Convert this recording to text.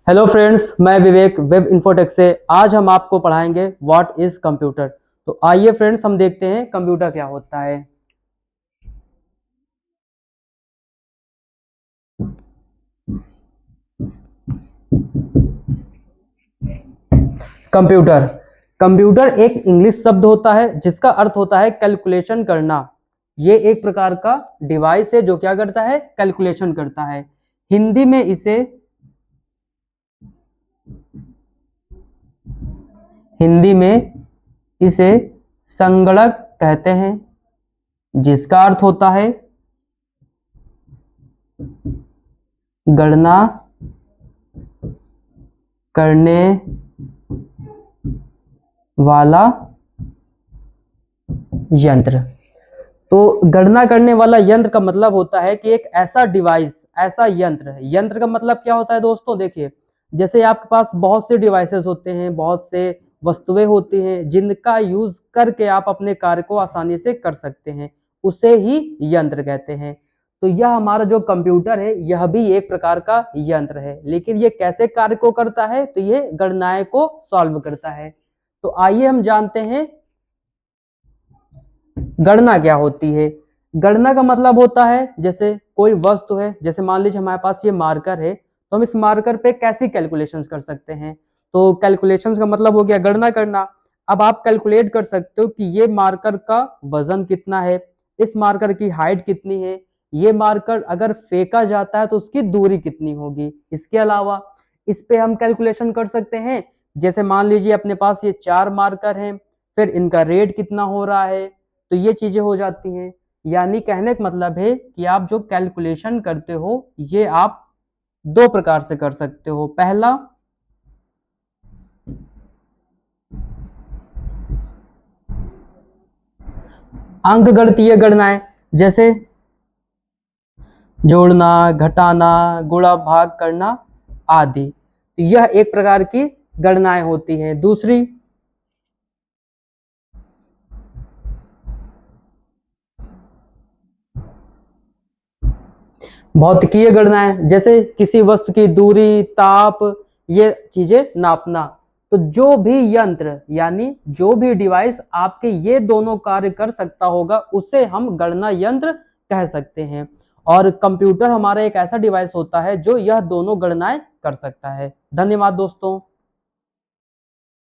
Hello friends, मैं विवेक web infotech से। आज हम आपको पढ़ाएंगे व्हाट इज कंप्यूटर। तो आइए फ्रेंड्स, हम देखते हैं कंप्यूटर क्या होता है। कंप्यूटर कंप्यूटर एक इंग्लिश शब्द होता है जिसका अर्थ होता है कैलकुलेशन करना। ये एक प्रकार का डिवाइस है जो क्या करता है, कैलकुलेशन करता है। हिंदी में इसे हिंदी में इसे संगणक कहते हैं, जिसका अर्थ होता है गणना करने वाला यंत्र। तो गणना करने वाला यंत्र का मतलब होता है कि एक ऐसा डिवाइस, ऐसा यंत्र। यंत्र का मतलब क्या होता है दोस्तों, देखिए, जैसे आपके पास बहुत से डिवाइसेस होते हैं, बहुत से वस्तुएं होती हैं जिनका यूज करके आप अपने कार्य को आसानी से कर सकते हैं, उसे ही यंत्र कहते हैं। तो यह हमारा जो कंप्यूटर है यह भी एक प्रकार का यंत्र है, लेकिन ये कैसे कार्य को करता है, तो ये गणनाएं को सॉल्व करता है। तो आइए हम जानते हैं गणना क्या होती है। गणना का मतलब होता है, जैसे कोई वस्तु है, जैसे मान लीजिए हमारे पास ये मार्कर है, तो हम इस मार्कर पे कैसी कैलकुलेशंस कर सकते हैं। तो कैलकुलेशंस का मतलब हो गया गणना करना। अब आप कैलकुलेट कर सकते हो कि ये मार्कर का वजन कितना है, इस मार्कर की हाइट कितनी है, ये मार्कर अगर फेंका जाता है तो उसकी दूरी कितनी होगी। इसके अलावा इस पे हम कैलकुलेशन कर सकते हैं, जैसे मान लीजिए अपने पास ये 4 मार्कर हैं, फिर इनका रेट कितना हो रहा है, तो ये चीजें हो जाती हैं। यानी कहने का मतलब है कि आप जो कैलकुलेशन करते हो ये आप दो प्रकार से कर सकते हो। पहला, अंकगणितीय गणनाएं, जैसे जोड़ना, घटाना, गुणा भाग करना आदि। तो यह एक प्रकार की गणनाएं होती हैं। दूसरी, भौतिकीय गणनाएं, जैसे किसी वस्तु की दूरी, ताप, ये चीजें नापना। तो जो भी यंत्र यानी जो भी डिवाइस आपके ये दोनों कार्य कर सकता होगा उसे हम गणना यंत्र कह सकते हैं। और कंप्यूटर हमारा एक ऐसा डिवाइस होता है जो यह दोनों गणनाएं कर सकता है। धन्यवाद दोस्तों।